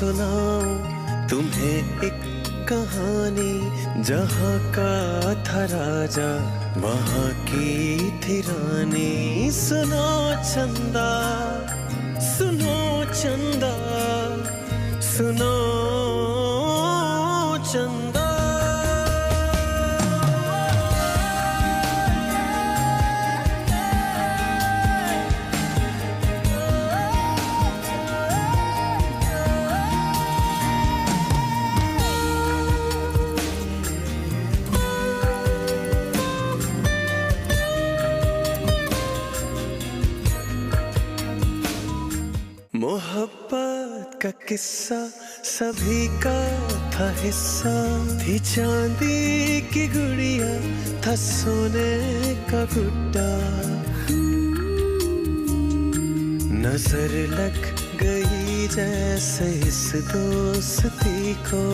सुनाऊं तुम्हें एक कहानी, जहाँ का था राजा वहाँ की थी रानी। सुनो चंदा, सुनो चंदा, सुनो चंदा। मोहब्बत का किस्सा सभी का था हिस्सा, थी चांदी की गुड़िया, था सोने का गुड्डा। नजर लग गई जैसे इस दोस्ती को।